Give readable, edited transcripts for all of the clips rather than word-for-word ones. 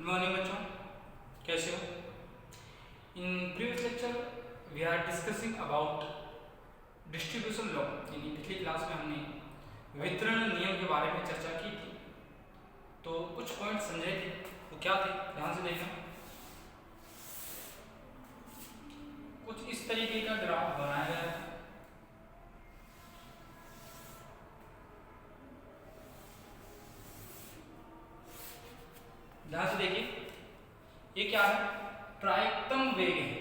Good morning बच्चों, कैसे हो? In previous lecture we are discussing about distribution law. यानी पिछली क्लास में हमने वितरण नियम के बारे में चर्चा की थी, तो कुछ पॉइंट समझे थे। वो क्या थे, ध्यान से देखना। कुछ इस तरीके का ग्राफ बनाया गया है। ध्यान से देखिए, ये क्या है? प्रायिकतम वेग है।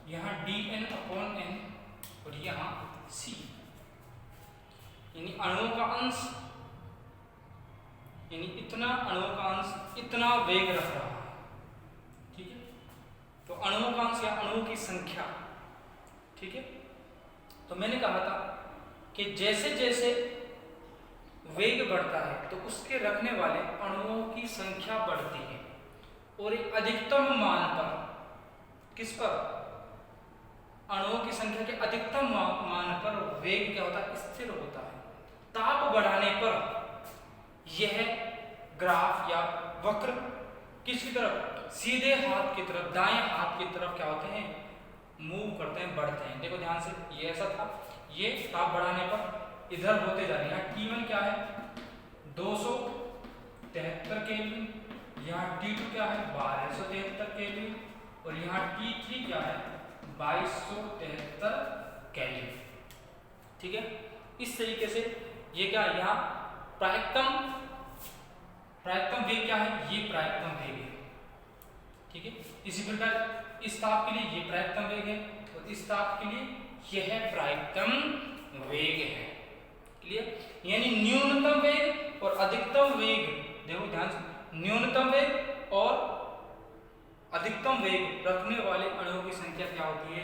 यहाँ dn/n और यहाँ c, यानी अणुओं का अंश, यानी इतना अणुओं का अंश इतना वेग रख रहा है। ठीक है, तो अणुओं का अंश या अणुओं की संख्या। ठीक है, तो मैंने कहा था कि जैसे जैसे वेग बढ़ता है तो उसके रखने वाले अणुओं की संख्या बढ़ती है, और एक अधिकतम मान पर, किस पर? अणुओं की संख्या के अधिकतम मान पर वेग क्या होता है? स्थिर होता है। ताप बढ़ाने पर यह ग्राफ या वक्र किसकी तरफ? सीधे हाथ की तरफ, दाएं हाथ की तरफ क्या होते हैं? मूव करते हैं, बढ़ते हैं। देखो ध्यान से, ये ऐसा था, ये ताप बढ़ाने पर इधर होते जा रहे हैं। T1 क्या है? 273 केल्विन, यहाँ T2 क्या है? 1273 केल्विन, और यहाँ T3 क्या है? 2273 केल्विन। ठीक है, इस तरीके से ये क्या है? यहाँ प्रायिकतम वेग क्या है? ये प्रायिकतम वेग है। ठीक है, इसी प्रकार इस ताप के लिए ये प्रायिकतम वेग है, और इस ताप के लिए यह प्रायिकतम वेग है। क्लियर? यानी न्यूनतम वेग और अधिकतम वेग, देखो ध्यान से, न्यूनतम वेग और अधिकतम वेग रखने वाले अणुओं की संख्या क्या होती है?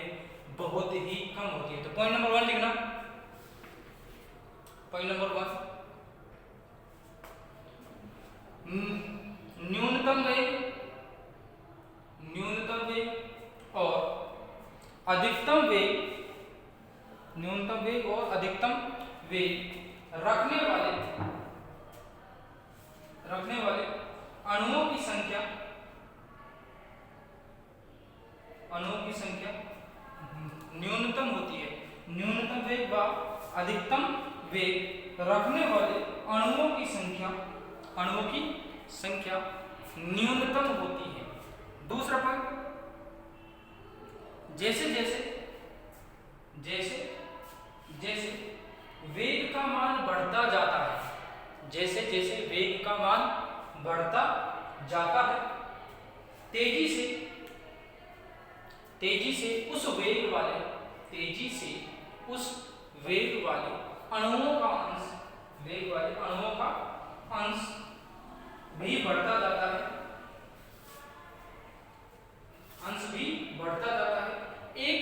बहुत ही कम होती है। तो पॉइंट नंबर 1 लिखना। पॉइंट नंबर 1, न्यूनतम वेग और अधिकतम वेग, न्यूनतम वेग और अधिकतम वेग रखने वाले अणुओं की संख्या न्यूनतम होती है। न्यूनतम वेग व अधिकतम वेग रखने वाले अणुओं की संख्या न्यूनतम होती है। दूसरा पॉइंट, जैसे जैसे वेग का मान बढ़ता जाता है, जैसे जैसे वेग का मान बढ़ता जाता है, तेजी से उस वेग वाले अणुओं का अंश भी बढ़ता जाता है। एक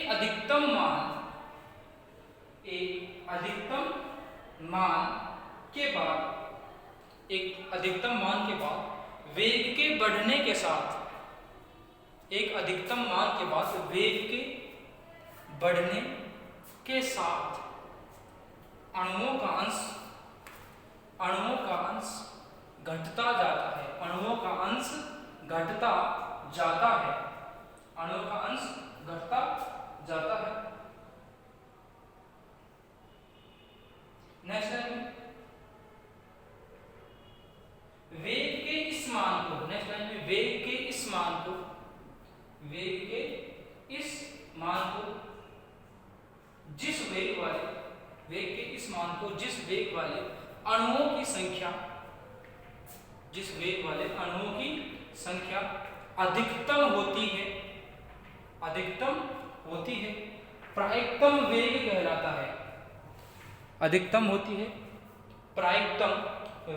अधिकतम मान के बाद वेग के बढ़ने के साथ, एक अधिकतम मान के बाद वेग के बढ़ने के साथ अणुओं का अंश घटता जाता है। अणुओं का अंश घटता जाता है। नेक्स्ट लाइन, वेग के इस मान को, नेक्स्ट लाइन में वेग के इस मान को जिस वेग वाले अणुओं की संख्या अधिकतम होती है, प्रायिकतम वेग कहलाता है। अधिकतम होती है, प्रायिकतम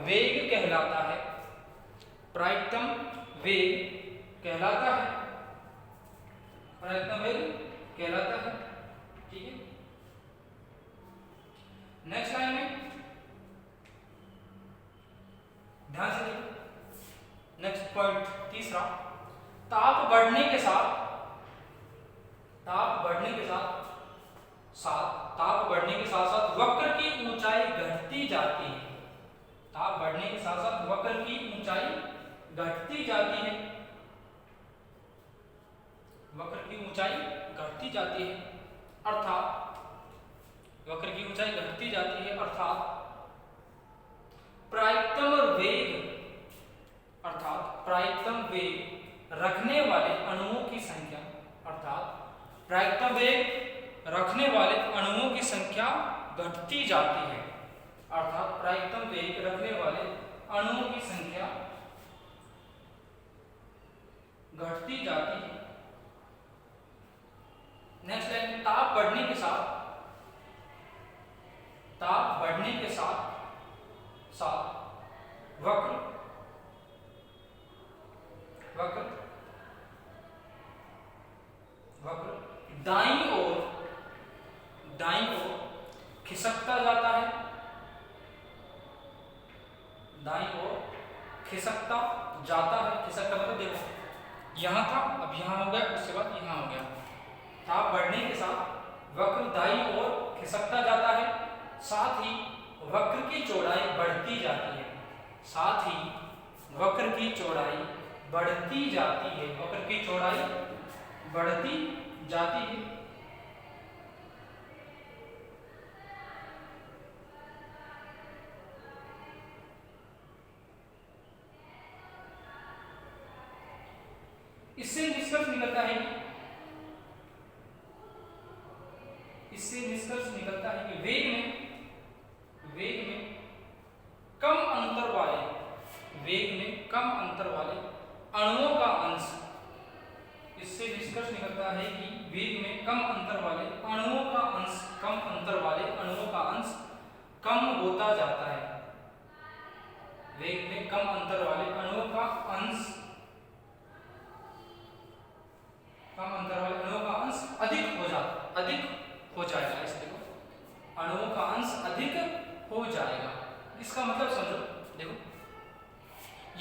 वेग कहलाता है। ठीक है, नेक्स्ट लाइन में ध्यान से देखो। नेक्स्ट पॉइंट तीसरा, ताप बढ़ने के साथ साथ वक्र की ऊंचाई घटती जाती है। ताप बढ़ने के साथ साथ वक्र की ऊंचाई घटती जाती है, वक्र की ऊंचाई घटती जाती है, अर्थात वक्र की ऊंचाई घटती जाती है, अर्थात प्रायिकतम वेग रखने वाले अणुओं की संख्या, अर्थात प्रायिकतम वेग रखने वाले अणुओं की संख्या घटती जाती है, अर्थात प्रायिकतम वेग रखने वाले अणुओं की संख्या घटती जाती है। नेक्स्ट लाइन, ताप बढ़ने के साथ वक्र दाईं ओर खिसकता जाता है, खिसकता मतलब देखो यहां था, अब यहां हो गया, उसके बाद यहां हो गया। ताप बढ़ने के साथ वक्र दाईं ओर खिसकता जाता है, साथ ही वक्र की चौड़ाई बढ़ती जाती है, वक्र की चौड़ाई बढ़ती जाती है। इससे निष्कर्ष निकलता है कि वेग में कम अंतर वाले अणुओं का अंश, इससे निष्कर्ष निकलता है कि वेग में कम अंतर वाले अणुओं का अंश कम होता जाता है, वेग में कम अंतर वाले अणुओं का अंश अधिक हो जाएगा, इसलिए अणुओं का अंश अधिक हो जाएगा। इसका मतलब समझो, देखो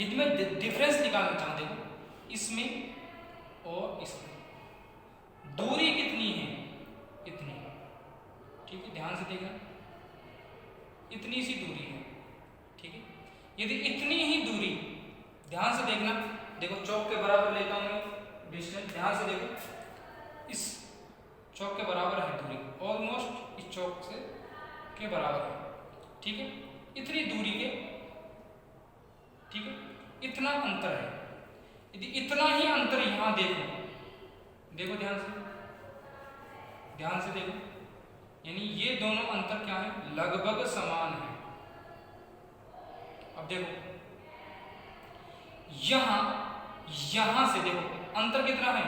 यदि मैं डिफरेंस निकालना चाहूं, देखो इसमें और इसमें दूरी कितनी है, इतनी, ठीक है, ध्यान से देखना, इतनी सी दूरी है, ठीक है। यदि इतनी ही दूरी, ध्यान से देखना, देखो चौक के बराबर लेता हूं मैं डिस्टेंस, ध्यान से देखो, इस चौक के बराबर है दूरी, ऑलमोस्ट इस चौक से के बराबर है, ठीक है, इतनी दूरी के, ठीक है, इतना अंतर है। यदि इतना ही अंतर यहां देखो ध्यान से देखो, यानी ये दोनों अंतर क्या है, लगभग समान है। अब देखो यहां से देखो अंतर कितना है,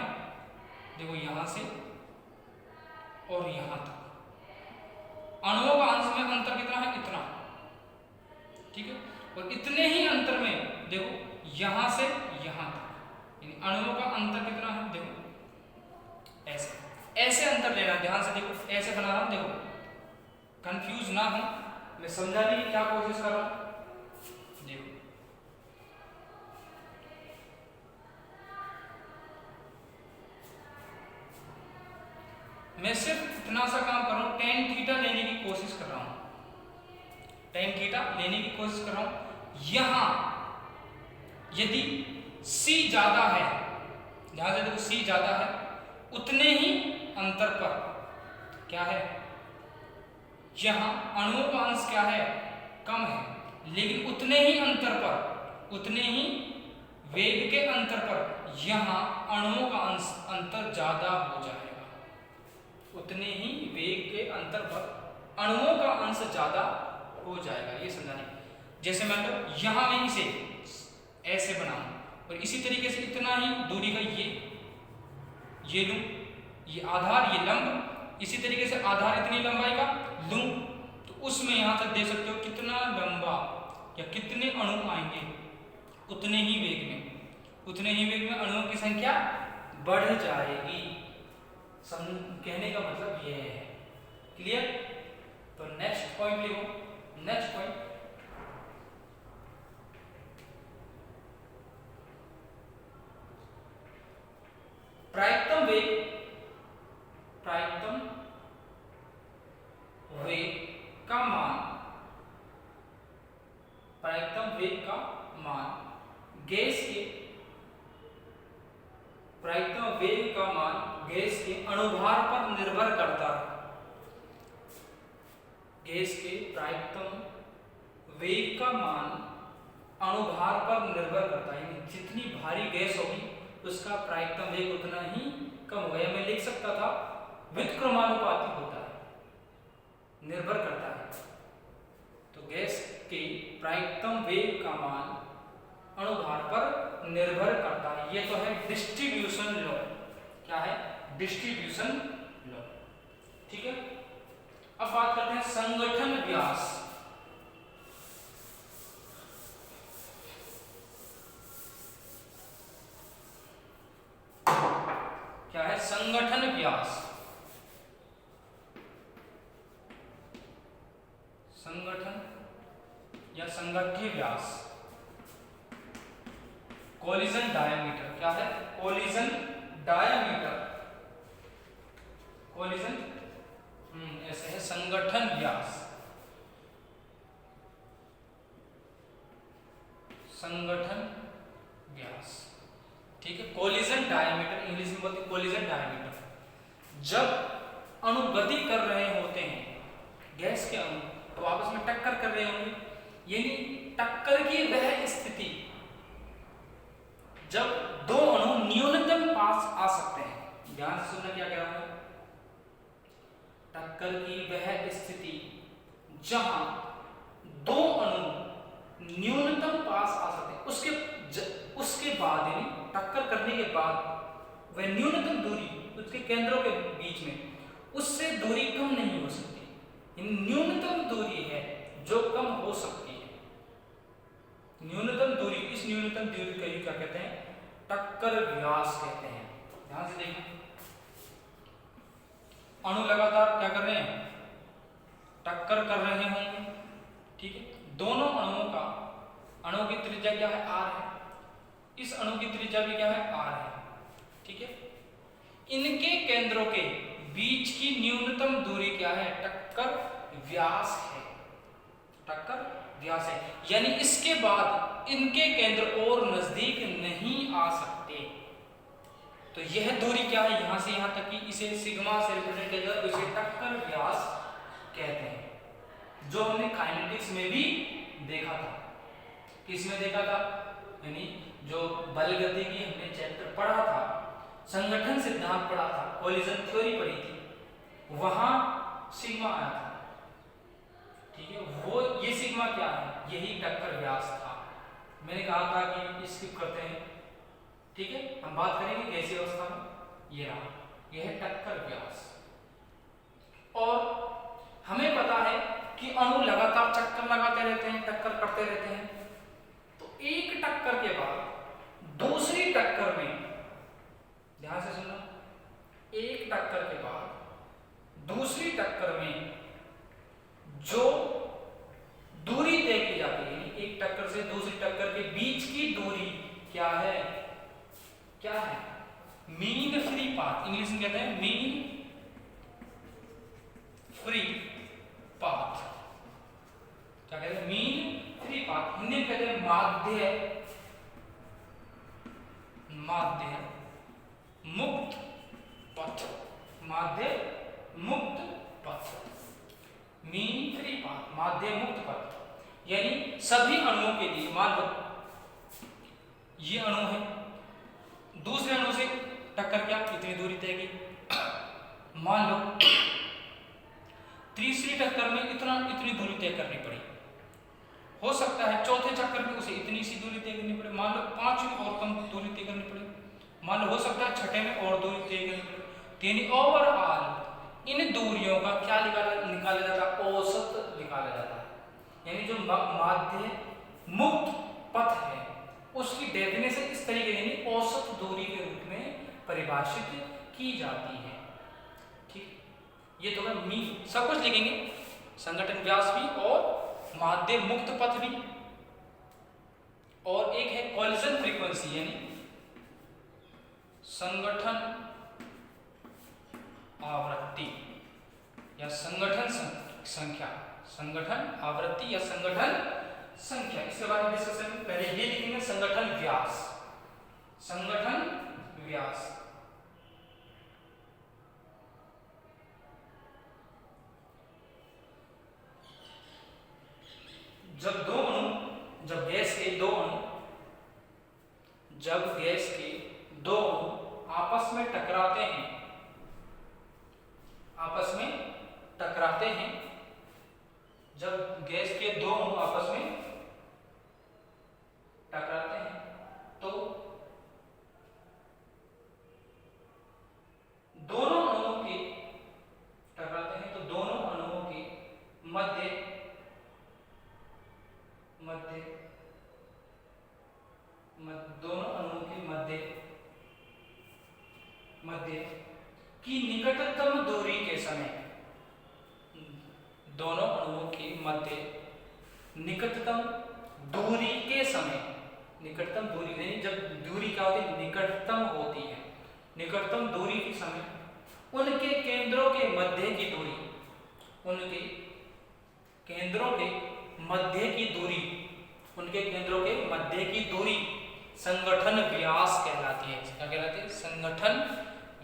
देखो यहां से और यहां तक अणुओं का अंश में अंतर कितना है, इतना, ठीक है, और इतने ही अंतर में देखो यहां से यहां तक, यानी अणुओं का अंतर कितना है, देखो ऐसे अंतर लेना, ध्यान से देखो, ऐसे बना रहा हूं, देखो कंफ्यूज ना हो, मैं समझाने की क्या कोशिश कर रहा हूं, देखो मैं सिर्फ इतना सा काम कर रहा हूं, tan थीटा लेने की कोशिश कर रहा हूं, यहां यदि c ज्यादा है, ध्यान से देखो c ज्यादा है, उतने ही अंतर पर क्या है, यहां अणुओं का अंश क्या है, कम है, लेकिन उतने ही अंतर पर, उतने ही वेग के अंतर पर यहां अणुओं का अंतर ज्यादा हो जाएगा, उतने ही वेग के अंतर पर अणुओं का अंश ज्यादा हो जाएगा, ये समझाने। जैसे मान लो यहां मैं इसे ऐसे बनाऊं और इसी तरीके से इतना ही दूरी का ये लूं, ये आधार, ये लंब, इसी तरीके से आधार इतनी लंबाई का लूं, तो उसमें यहां तक दे सकते हो कितना लंबा या कितने अणु आएंगे, उतने ही वेग में अणुओं की संख्या बढ़ जाएगी। कहने का मतलब ये है, क्लियर। तो नेक्स्ट पॉइंट लिखो, नेक्स्ट पॉइंट, प्रायिकतम वेग का मान गैस के प्रायिकतम वेग का मान गैस के अणुभार पर निर्भर करता है। गैस के प्रायिकतम वेग का मान अणुभार पर निर्भर करता है, यानी जितनी भारी गैस होगी उसका प्रायिकतम वेग उतना ही कम होगा। या मैं लिख सकता था व्युत्क्रमानुपाती होता है, निर्भर करता है। तो गैस के प्रायिकतम वेग का मान अणुभार पर निर्भर करता है। ये तो है डिस्ट्रीब्यूशन लॉ। क्या है? Distribution law. ठीक है, अब बात करते हैं संगठन व्यास। क्या है? संगठन व्यास। संगठन या संगठ्य व्यास, कोलिजन डायमीटर। क्या है? Collision diameter. कोलिजन ऐसे है संगठन व्यास। संगठन व्यास, ठीक है। कोलिजन डायमीटर, इंग्लिश में बोलते हैं कोलिजन डायमीटर। जब अणु गति कर रहे होते हैं, गैस के अणु तो आपस में टक्कर कर रहे होंगे, यानी टक्कर की वह स्थिति जब दो अणु न्यूनतम पास आ सकते हैं। ध्यान से सुनना क्या कह रहा हूं। टक्कर की वह स्थिति जहां दो अणु न्यूनतम पास आ सकते हैं, उसके बाद यानी टक्कर करने के बाद वह न्यूनतम दूरी उसके केंद्रों के बीच में, उससे दूरी कम नहीं हो सकती। न्यूनतम दूरी है जो कम हो सकती है। न्यूनतम दूरी, इस न्यूनतम दूरी को क्या कहते हैं? टक्कर व्यास कहते हैं। ध्यान से देखिए, अणु लगातार क्या कर रहे हैं? टक्कर कर रहे होंगे, ठीक है। दोनों अणुओं की त्रिज्या क्या है? r है। इस अणु की त्रिज्या भी क्या है? r है, ठीक है। इनके केंद्रों के बीच की न्यूनतम दूरी क्या है? टक्कर व्यास है। टक्कर व्यास है, यानी इसके बाद इनके केंद्र और नजदीक नहीं आ सकते। तो यह दूरी क्या है? यहां से यहां तक की, इसे सिग्मा से रिप्रेजेंट किया जाता है, इसे टक्कर व्यास कहते हैं। जो हमने काइनेटिक्स में भी देखा था। किसमें देखा था? यानी जो बल गति की हमने चैप्टर पढ़ा था, संगठन सिद्धांत पढ़ा था, कोलिजन थ्योरी पढ़ी थी, वहां सिग्मा आया था, ठीक है। वो ये सिग्मा क्या है? यही टक्कर व्यास था। मैंने कहा था कि स्किप करते हैं, ठीक है। हम बात करेंगे गैसीय अवस्था में। ये रहा, यह है टक्कर व्यास। और हमें पता है कि अणु लगातार चक्कर लगाते रहते हैं, टक्कर करते रहते हैं। तो एक टक्कर के बाद दूसरी टक्कर में, ध्यान से सुनना, एक टक्कर के बाद दूसरी टक्कर में जो दूरी तय की जाती है, एक टक्कर से दूसरी टक्कर के बीच की दूरी क्या है? क्या है? Mean free path. इंग्लिश में कहते हैं मीन फ्री पाथ। क्या कहते हैं? Mean free path. हिंदी में कहते हैं माध्य मुक्त पथ। माध्य मुक्त पथ, मीन फ्री पाथ, माध्य मुक्त पथ। यानी सभी अणुओं के लिए, मान लो ये अणु है, दूसरे अणु से टक्कर क्या? इतनी दूरी तय की। मान लो तीसरी टक्कर में इतनी दूरी तय करनी पड़ी। हो सकता है चौथे चक्कर में उसे इतनी सी दूरी तय करनी पड़े। मान लो पांचवीं और कम दूरी तय करनी पड़े। मान लो हो सकता है छठे में और दूरी तय करनी पड़े। यानी ओवरऑल इन दूरियों का क्या निकाला जाता है? औसत निकाला जाता है। यानी जो माध्य मुक्त पथ है उसकी डेफिनेशन इस तरीके यानी औसत दूरी के रूप में परिभाषित की जाती है, ठीक। ये तो मैं सब कुछ लिखेंगे, संगठन व्यास भी और माध्य मुक्त पथ भी। और एक है कोलिजन फ्रीक्वेंसी, यानी संगठन आवृत्ति या संगठन संख्या। संगठन आवृत्ति या संगठन संख्या, इसके बारे में डिस्कशन पहले ये लिखेंगे संगठन व्यास। व्यास, संगठन व्यास। जब गैस के दो अणु आपस में टकराते हैं, जब गैस के दो अणु आपस में टकराते हैं तो दोनों अणुओं के मध्य की निकटतम दूरी के समय, दोनों अणुओं के मध्य निकटतम दूरी के समय, निकटतम दूरी नहीं, जब दूरी क्या होती है, निकटतम होती है, निकटतम दूरी के समय उनके केंद्रों के मध्य की दूरी, उनके केंद्रों के मध्य की दूरी संगठन व्यास कहलाती है। क्या कहलाती है? संगठन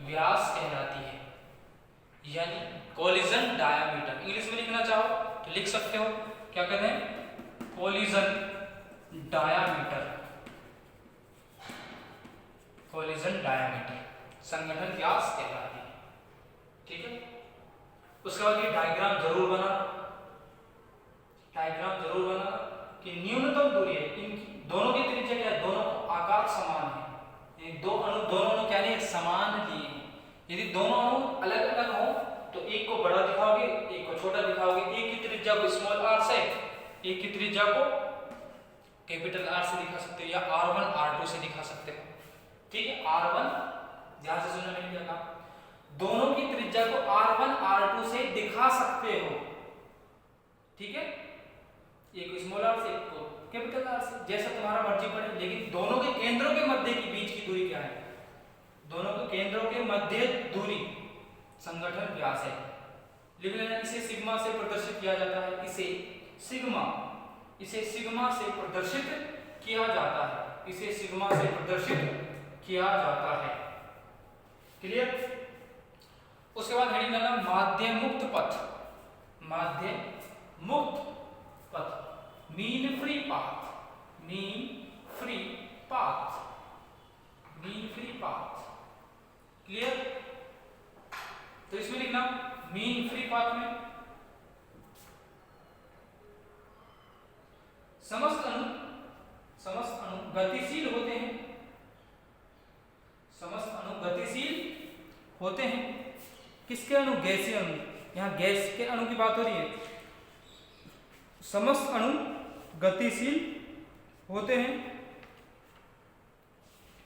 व्यास कहलाती है, यानी कोलिजन डायामीटर। इंग्लिश में लिखना चाहो तो लिख सकते हो, क्या कहते हैं? कोलिजन डायामीटर, संगठन व्यास कहलाती है। ठीक है, उसके बाद ये डायग्राम जरूर बनाना कि न्यूनतम दूरी है, इन दोनों की त्रिज्या क्या है? दोनों आकार समान है, दोनों अणु क्या नहीं समान लिए हैं। यदि दोनों अणु अलग अलग हो तो एक को बड़ा दिखाओगे, एक को छोटा दिखाओगे, एक की त्रिज्या को स्मॉल आर से, एक की त्रिज्या को कैपिटल आर से दिखा सकते हो, या R1 R2 से दिखा सकते हो। ठीक है, R1 ध्यान से सुनना, मैंने क्या कहा, दोनों की त्रिज्या को R1 R2 से दिखा सकते हो। ठीक है, एक को स्मॉल आर से, एक को कैपिटल आर से, जैसा तुम्हारा मर्जी पड़े, लेकिन दोनों के केंद्रों के मध्य की बीच की दूरी क्या है? दोनों के केंद्रों के मध्य दूरी संगठन व्यास है। लिख लेना, इसे सिग्मा से प्रदर्शित किया जाता है, इसे सिग्मा से प्रदर्शित किया जाता है, इसे सिग्मा से प्रदर्शित किया जाता है। क्लियर? उसके बाद हेडिंग डालना माध्य मुक्त पथ, मीन फ्री पाथ। क्लियर? तो इसमें लिखना मीन फ्री पाथ में समस्त अणु गतिशील होते हैं। किसके अणु? गैसीय अणु। यहाँ गैस के अणु की बात हो रही है। समस्त अणु गतिशील होते हैं,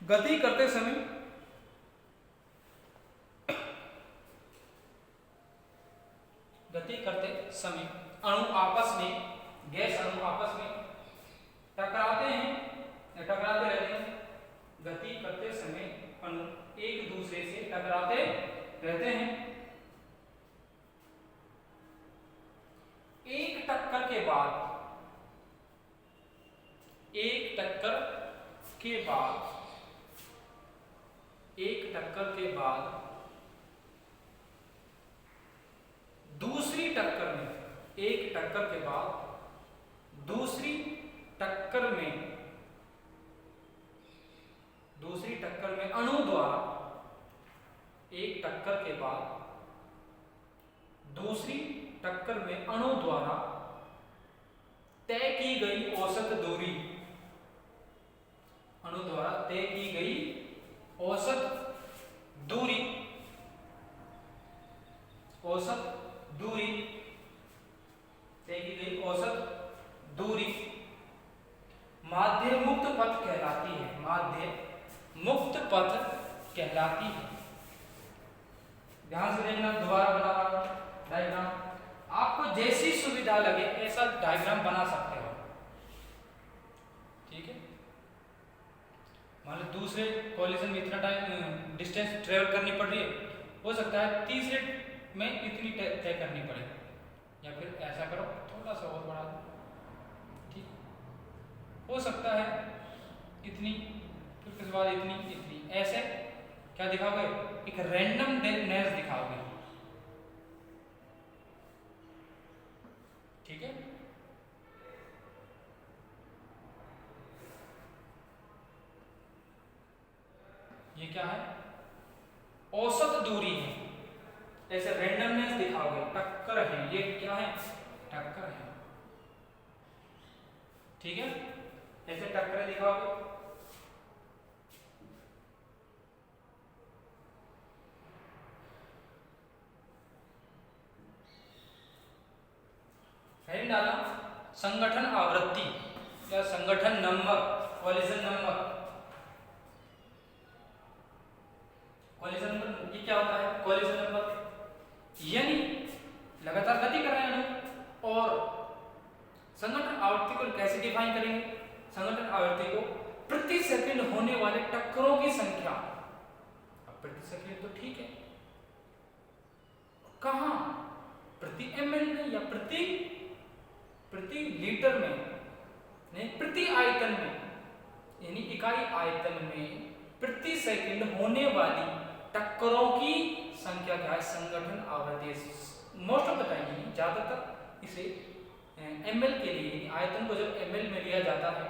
गति करते समय अणु आपस में, गैस अणु आपस में टकराते रहते हैं। गति करते समय अणु एक दूसरे से टकराते रहते हैं। एक टक्कर के बाद दूसरी टक्कर में अणु द्वारा, एक टक्कर के बाद दूसरी टक्कर में अणु द्वारा तय की गई औसत दूरी, अणु द्वारा तय की गई औसत दूरी माध्य मुक्त पथ कहलाती है। ध्यान से देखना, दोबारा बना रहा हूं डायग्राम, आपको जैसी सुविधा लगे ऐसा डायग्राम बना सकते हो। ठीक है, मान लो दूसरे कॉलिजन में इतना टाइम डिस्टेंस ट्रेवल करनी पड़ रही है, हो सकता है तीसरे में इतनी तय करनी पड़े, या फिर ऐसा करो थोड़ा सा और बढ़ा दो, ठीक, हो सकता है इतनी बाद इतनी इतनी, ऐसे क्या दिखाओगे, एक रैंडमनेस दिखाओगे। ठीक है, ये क्या है, औसत दूरी है, ऐसे रैंडमनेस दिखाओगे, टक्कर है, ये क्या है, टक्कर है। ठीक है, ऐसे टक्कर दिखाओगे। हेडिंग डाला संगठन आवृत्ति या संगठन number, collision number. Collision number ये क्या होता है, कोलिजन नंबर यानी लगातार गति कर रहे हैं अणु। और संगठन आवृत्ति को कैसे डिफाइन करेंगे, संगठन आवृत्ति को प्रति सेकंड होने वाले टक्करों की संख्या। अब प्रति सेकंड तो ठीक है, कहां, प्रति ml में या प्रति लीटर में, नहीं प्रति आयतन में, यानी इकाई आयतन में प्रति सेकंड होने वाली टक्करों की संख्या क्या है, संगठन आवृत्ति। मोस्ट ऑफ द टाइम ज्यादातर इसे ml के लिए, आयतन को जब ml में लिया जाता है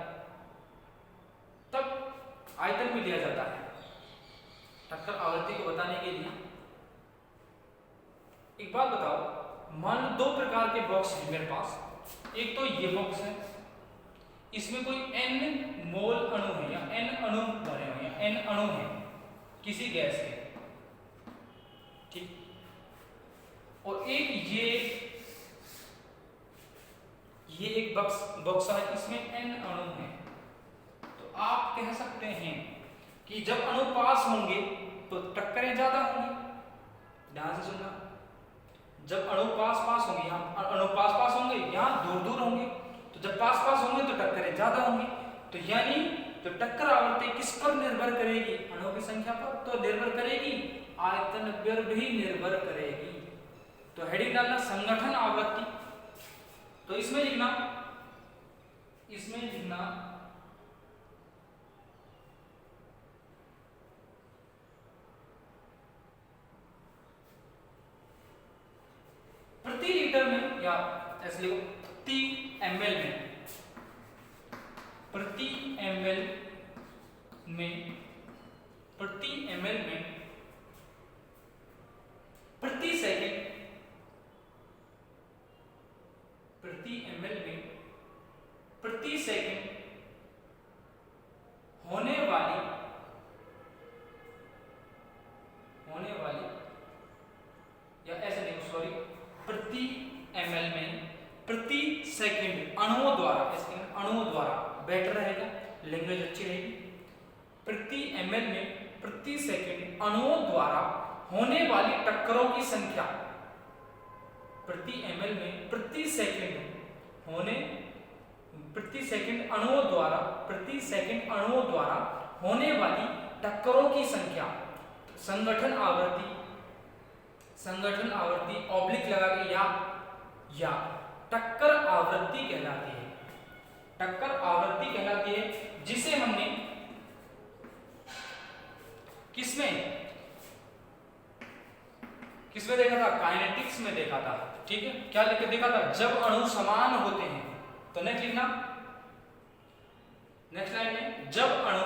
तब आयतन में लिया जाता है टक्कर आवृत्ति को बताने के लिए। एक बात बताओ, मान लो दो प्रकार के बॉक्स हैं मेरे पास, एक तो ये बॉक्स है, इसमें कोई n मोल अणु है या n अणु भरे हुए हैं, n अणु है किसी गैस के, ठीक। और एक ये एक बॉक्स है, इसमें n अणु है। तो आप कह सकते हैं कि जब अणु पास होंगे तो टक्करें ज्यादा होंगी। ध्यान से सुनना, जब अणु पास होंगे, यहाँ अणु पास होंगे, यहाँ दूर दूर होंगे, तो जब पास होंगे तो टक्करें ज्यादा होंगी। तो यानी तो टक्कर आवृत्ति किस पर निर्भर करेगी, अणुओं की संख्या पर तो निर्भर करेगी, आयतन पर भी निर्भर करेगी। तो हेडिंग डालना संगठन आवृत्ति। तो इसमें लिखना प्रति लीटर में, या ऐसे लिखो प्रति ml में, प्रति ml में, प्रति ml में प्रति सेकंड, प्रति ml में प्रति सेकंड होने वाली या ऐसे नहीं, सॉरी, प्रति ml में प्रति सेकंड अणुओं द्वारा, इसके अणुओं द्वारा बेटर रहेगा, लैंग्वेज अच्छी रहेगी। प्रति ml में प्रति सेकंड अणुओं द्वारा होने वाली टक्करों की संख्या, प्रति ml में प्रति सेकंड अणुओं द्वारा होने वाली टक्करों की संख्या। संगठन आवृत्ति ऑब्लिक लगा के या टक्कर आवृत्ति कहलाती है, टक्कर आवृत्ति कहलाती है, जिसे हमने किसमें देखा था, काइनेटिक्स में देखा था। ठीक है, क्या लिख के देखा था, जब अणु समान होते हैं। तो नेक्स्ट लिखना, नेक्स्ट लाइन में, जब अणु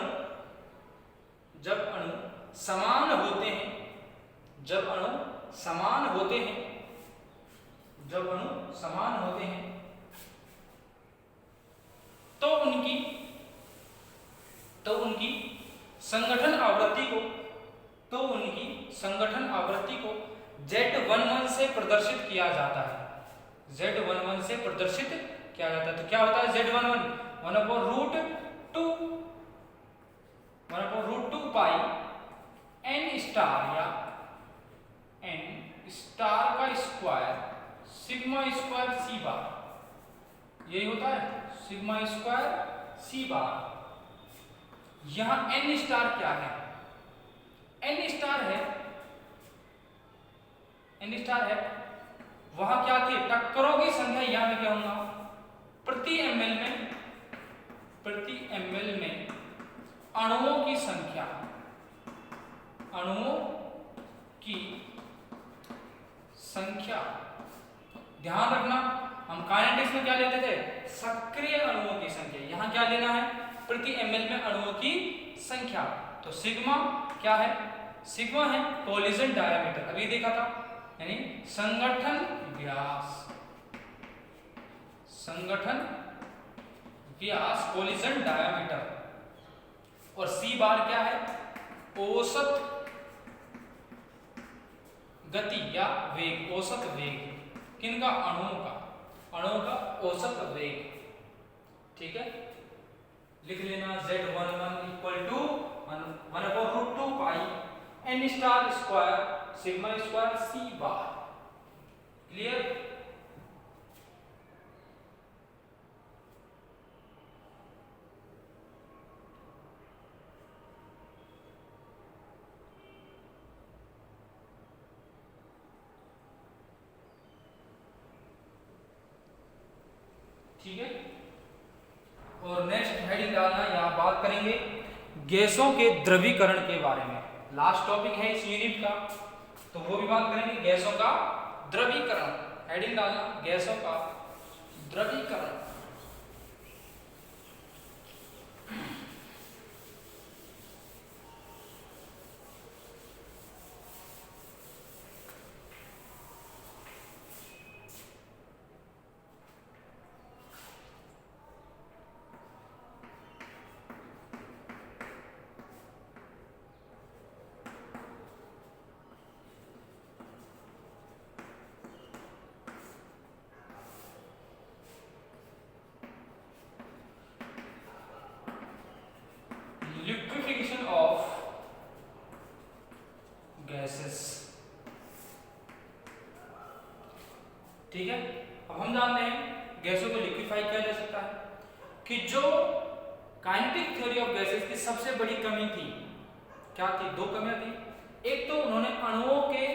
समान होते हैं, जब अणु समान होते हैं तो उनकी संगठन आवृत्ति को Z11 से प्रदर्शित किया जाता है, Z11 से प्रदर्शित किया जाता है। तो क्या होता है Z11, 1/√2 पाई n स्टार या n स्टार का स्क्वायर सिग्मा स्क्वायर c बार, यही होता है सिग्मा स्क्वायर c बार। यहां n स्टार क्या है, n स्टार है वहां क्या थी, टक्करों की संख्या। यहां मैं कहूंगा प्रति ml में अणुओं की संख्या, अणुओं की संख्या। ध्यान रखना, हम काइनेटिक्स में क्या लेते थे? सक्रिय अणुओं की संख्या। यहां क्या लेना है? प्रति ml में अणुओं की संख्या। तो सिग्मा क्या है? सिग्मा है कोलिजन डायमीटर, अभी देखा था, यानी संगठन व्यास, संगठन व्यास कोलिजन डायमीटर। और सी बार क्या है? औसत गति या वेग, औसत वेग किनका? अणुओं का, अणुओं का औसत वेग। ठीक है, लिख लेना Z11 equal to 1/√2 pi n star square sigma square C bar. Clear? ठीक है, और नेक्स्ट हेडिंग डालना, यहां बात करेंगे गैसों के द्रवीकरण के बारे में। लास्ट टॉपिक है इस यूनिट का, तो वो भी बात करेंगे गैसों का द्रवीकरण। हेडिंग डालना गैसों का द्रवीकरण। Liquefaction of gases. ठीक है, अब हम जानते हैं गैसों को लिक्विफाई किया जा सकता है। कि जो काइनेटिक थ्योरी ऑफ गैसेस की सबसे बड़ी कमी थी, क्या थी? दो कमियां थी। एक तो उन्होंने अणुओं के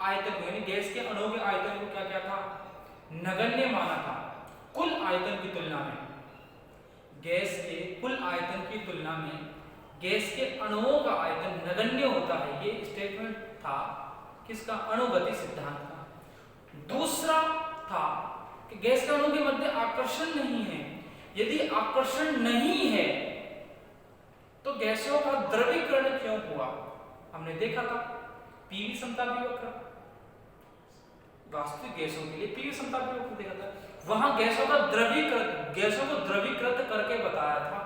आयतन को, यानी गैस के अणुओं के आयतन को क्या क्या था? नगण्य माना था। कुल आयतन की तुलना में, गैस के कुल आयतन की तुलना में गैस के अणुओं का आयतन नगण्य होता है। ये स्टेटमेंट था किसका? अणुगति सिद्धांत का। दूसरा था कि गैस के अणुओं के मध्य आकर्षण नहीं है। यदि आकर्षण नहीं है तो गैसों का द्रवीकरण क्यों हुआ? हमने देखा था पीवी समतापी वक्र, वास्तविक गैसों के लिए पीवी समतापी वक्र देखा था। वहां गैसों को द्रवीकृत करके बताया था।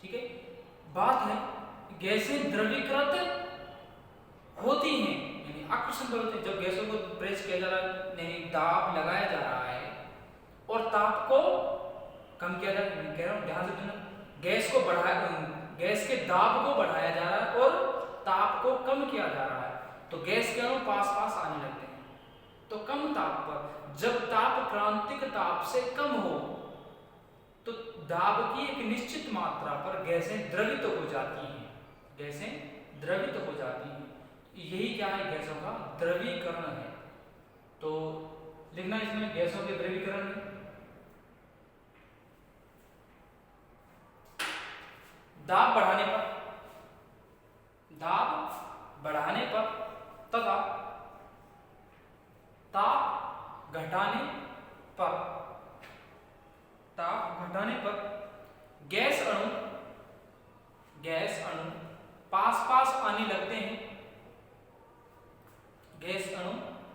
ठीक है, बात है गैसें द्रवीकृत होती हैं, यानी आकर्षण बल होते हैं। जब गैसों को प्रेस किया जा रहा है, यानी दाब लगाया जा रहा है और ताप को कम किया जा रहा है, कह रहा हूं ध्यान से सुनना, गैस को बढ़ाया, गैस के दाब को बढ़ाया जा रहा है और ताप को कम किया जा रहा है, तो गैस के अणु पास पास आने लगते हैं। तो कम ताप पर, जब ताप क्रांतिक ताप से कम हो तो दाब की एक निश्चित मात्रा पर गैसें द्रवित हो जाती हैं, गैसें द्रवित हो जाती हैं। यही क्या है? गैसों का द्रवीकरण है। तो लिखना इसमें गैसों के द्रवीकरण में दाब बढ़ाने पर तथा ताप घटाने पर गैस अणु पास पास आने लगते हैं। गैस अणु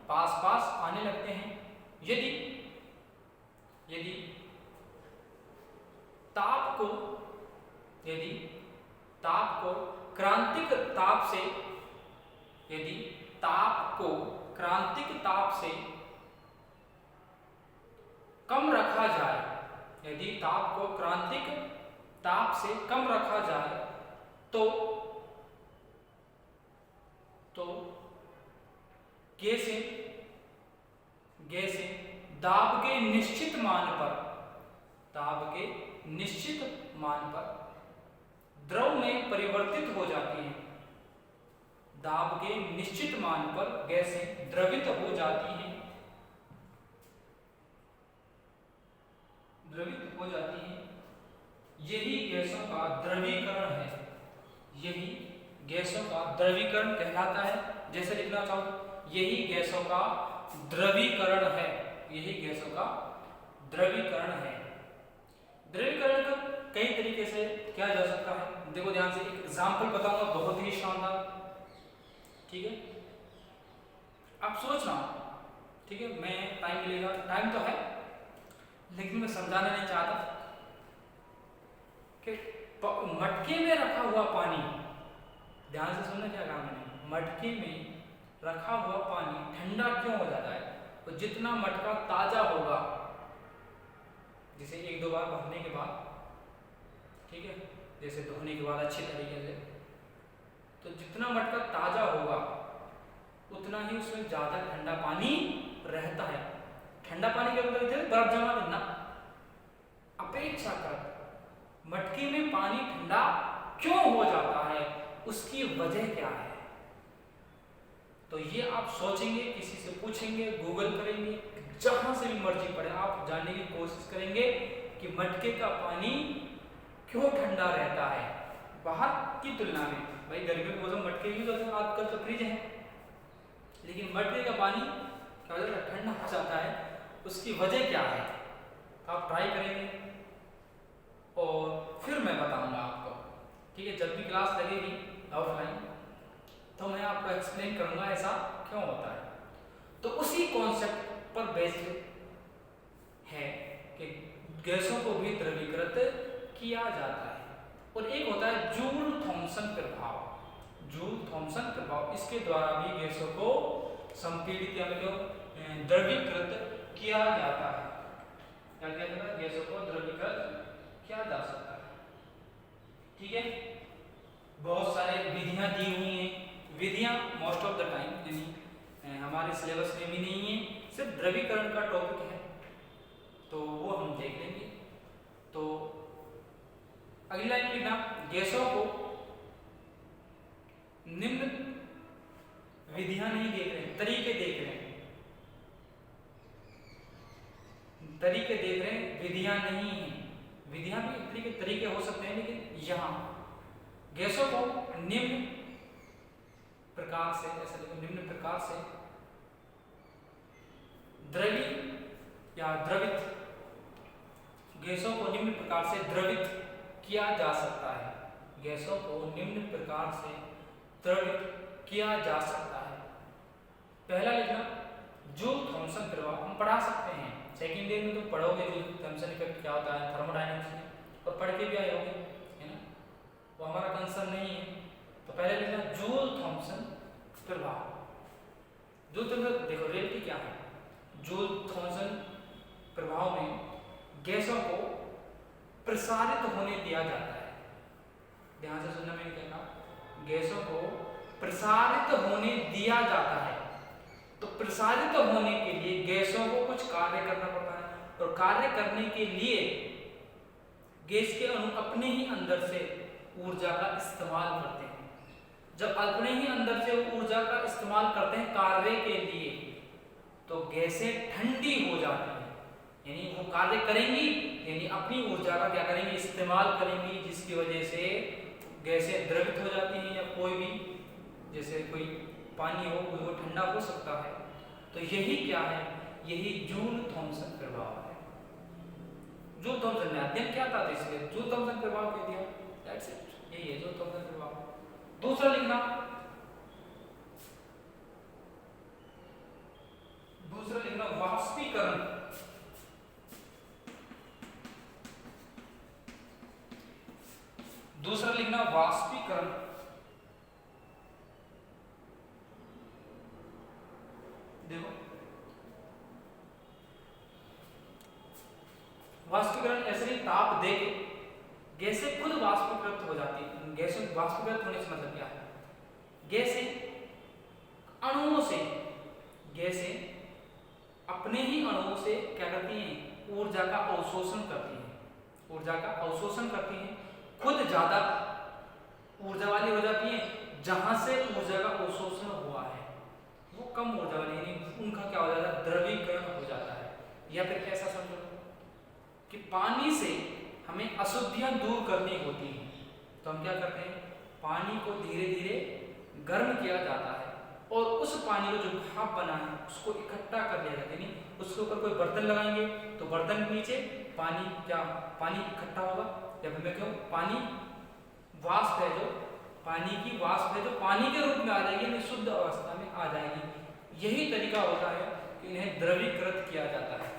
पास पास आने लगते हैं यदि ताप को क्रांतिक ताप से कम रखा जाए, यदि ताप को क्रांतिक ताप से कम रखा जाए तो गैसें दाब के निश्चित मान पर द्रव में परिवर्तित हो जाती हैं। दाब के निश्चित मान पर गैसें द्रवित हो जाती हैं, यही गैसों का द्रवीकरण है, यही गैसों का द्रवीकरण कहलाता है। जैसे लिखना चाहो, यही गैसों का द्रवीकरण है, यही गैसों का द्रवीकरण है। द्रवीकरण को कई तरीके से किया जा सकता है। देखो ध्यान से, एक एग्जांपल बताऊंगा बहुत ही शानदार, ठीक है। आप सोचना, ठीक है, मैं टाइम मिलेगा, टाइम तो है लेकिन मैं समझाना नहीं चाहता कि मटके में रखा हुआ पानी, ध्यान से सुनना क्या कहा मैंने, मटके में रखा हुआ पानी ठंडा क्यों हो जाता है? तो जितना मटका ताजा होगा, जैसे एक दो बार भरने के बाद, ठीक है, जैसे धोने के बाद अच्छे तरीके से, तो जितना मटका ताजा होगा उतना ही उसमें ज्यादा ठंडा पानी रहता है। ठंडा पानी के मतलब बर्फ जमा करना, अपेक्षाकृत मटके में पानी ठंडा क्यों हो जाता है, उसकी वजह क्या है? तो ये आप सोचेंगे, किसी से पूछेंगे, गूगल करेंगे, जहां से भी मर्जी पड़े आप जानने की कोशिश करेंगे कि मटके का पानी क्यों ठंडा रहता है बाहर की तुलना में। भाई गर्मी के मौसम मटके यूज होते हैं, आजकल तो फ्रिज है, लेकिन मटके का पानी क्या हो जाता है, ठंडा हो जाता है, उसकी वजह क्या है? तो आप ट्राई करेंगे और फिर मैं बताऊंगा आपको, ठीक है। जब भी क्लास लगेगी ऑफलाइन तो मैं आपको एक्सप्लेन करूंगा ऐसा क्यों होता है। तो उसी कॉन्सेप्ट पर बेस्ड है कि गैसों को भी द्रवीकृत किया जाता है। और एक होता है जूल थॉमसन प्रभाव, जूल थॉमसन प्रभाव, इसके द्वारा भी गैसों को संपीड़ित या द्रवीकृत किया जाता है। क्या किया जाता है? गैसों को द्रवीकृत किया जा सकता है, ठीक है। बहुत सारे विधियां दी हुई हैं, विधियां मोस्ट ऑफ द टाइम यानी हमारे सिलेबस में भी नहीं है, सिर्फ द्रवीकरण का टॉपिक है, तो वो हम देख लेंगे। तो अगली लाइन लिखना, गैसों को निम्न विधियां नहीं देख रहे हैं, तरीके देख रहे हैं, तरीके देख रहे हैं, विधियां नहीं है। विधियां भी तरीके हो सकते हैं, लेकिन यहां गैसों को निम्न प्रकार से, ऐसा देखो, निम्न प्रकार से द्रवी या द्रवित, गैसों को निम्न प्रकार से द्रवित किया जा सकता है, गैसों को निम्न प्रकार से द्रवित किया जा सकता है। पहला लिखना जूल थॉमसन प्रभाव, हम पढ़ा सकते हैं, सेकेंड ईयर में तो पढ़ोगे जूल थॉमसन इफेक्ट क्या होता है थर्मोडायनामिक्स में, और पढ़ के भी आए होगे, है ना, वो हमारा कंसर्न नहीं है। तो पहले लिखना जूल थॉमसन प्रभाव। जूल थॉमसन, देखो रियलिटी क्या है, जूल थॉमसन प्रभाव में गैसों को प्रसारित होने दिया जाता है। ध्यान से सुनना, मैंने क्या कहा, गैसों को प्रसारित होने दिया जाता है। तो प्रसारित होने के लिए गैसों को कुछ कार्य करना पड़ता है, और कार्य करने के लिए गैस के अणु अपने ही अंदर से ऊर्जा का इस्तेमाल करते हैं। जब अपने ही अंदर से ऊर्जा का इस्तेमाल करते हैं कार्य के लिए, तो गैसें ठंडी हो जाती हैं, यानी वो कार्य करेंगी, यानी अपनी ऊर्जा का क्या करेंगी, इस्तेमाल करेंगी, जिसकी वजह से गैसें द्रवित हो जाती हैं, या कोई भी जैसे कोई पानी हो वो ठंडा हो सकता है। तो यही क्या है, यही जूल थॉमसन प्रभाव है। जूल थॉमसन ने अध्ययन क्या था, इसलिए जूल थॉमसन प्रभाव कह दिया, दैट्स इट, यही है जूल थॉमसन प्रभाव। दूसरा लिखना, दूसरा लिखना वाष्पीकरण। दूसरा लिखना वाष्पीकरण। देखो वाष्पीकरण ऐसे ही ताप दे के गैसें खुद वाष्पीकृत हो जाती है। गैसें वाष्पीकृत होने से मतलब क्या है, गैसें अणुओं से, गैसें अपने ही अणुओं से क्या करती हैं, ऊर्जा का अवशोषण करती हैं, ऊर्जा का अवशोषण करती हैं, खुद ज्यादा ऊर्जा वाली हो जाती हैं, जहां से ऊर्जा का अवशोषण हुआ है वो कम ऊर्जा वाली, यानी उनका क्या हो जाता है, द्रवीकरण हो जाता है। या फिर कैसा समझो कि पानी से हमें अशुद्धियां दूर करनी होती हैं, तो हम क्या करते हैं, पानी को धीरे धीरे गर्म किया जाता है और उस पानी को जो भाप बना है उसको इकट्ठा कर लिया जाता है। यानी उसके ऊपर कोई बर्तन लगाएंगे तो बर्तन के नीचे पानी इकट्ठा होगा, या फिर मैं कहूँ पानी वाष्प है, जो पानी की वाष्प है जो पानी के रूप में आ जाएगी, यानी शुद्ध अवस्था में आ जाएगी। यही तरीका होता है कि इन्हें द्रवीकृत किया जाता है।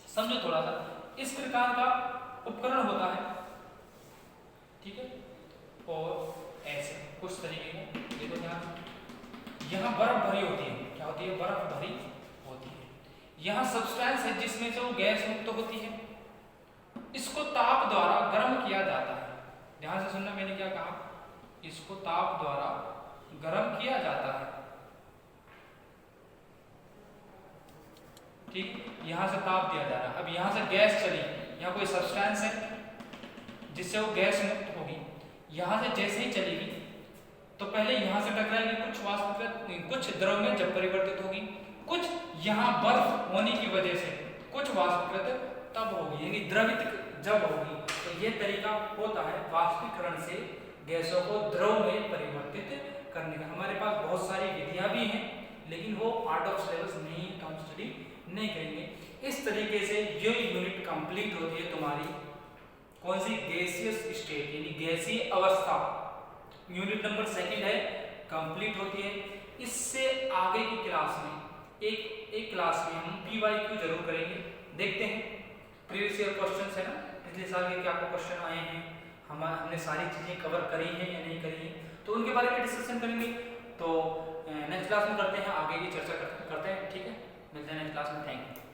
समझो थोड़ा सा, इस प्रकार का उपकरण होता है, ठीक है। और ऐसे कुछ तरीके का देखो, यहाँ बर्फ भरी होती है, क्या होती है, बर्फ भरी होती है। यहाँ सब्सटेंस है जिसमें से वो गैस मुक्त होती है, इसको ताप द्वारा गर्म किया जाता है। ध्यान से सुनना, मैंने क्या कहा, इसको ताप द्वारा गर्म किया जाता है, ठीक। यहाँ से ताप दिया जा रहा है, अब यहाँ से गैस चली, यहाँ कोई सब्सटेंस है जिससे वो गैस मुक्त होगी, यहाँ से जैसे ही चलेगी तो पहले यहाँ से टकराएगी, कुछ वाष्पकृत कुछ द्रव में जब परिवर्तित होगी, कुछ यहाँ बर्फ होने की वजह से कुछ वाष्पकृत तब होगी, यानी द्रवित जब होगी। तो ये तरीका होता है वाष्पीकरण से गैसों को द्रव में परिवर्तित करने का। हमारे पास बहुत सारी विधियां भी हैं, लेकिन वो आर्ट ऑफ सिलेबस नहीं, तो हम स्टडी नहीं करेंगे। इस तरीके से जो यूनिट कंप्लीट होती है तुम्हारी, कौन सी, गैसियस स्टेट यानी गैसीय अवस्था, यूनिट नंबर 2 है, कंप्लीट होती है। इससे आगे की क्लास में एक क्लास में हम PYQ जरूर करेंगे। देखते हैं प्रीवियस ईयर क्वेश्चंस है ना, पिछले साल के क्या क्वेश्चन आए हैं, हमने सारी चीजें कवर करी हैं या नहीं करी हैं, तो उनके बारे में डिस्कशन करेंगे। तो नेक्स्ट क्लास में करते हैं, आगे की चर्चा करते हैं, ठीक है। मिलते हैं नेक्स्ट क्लास में, थैंक यू।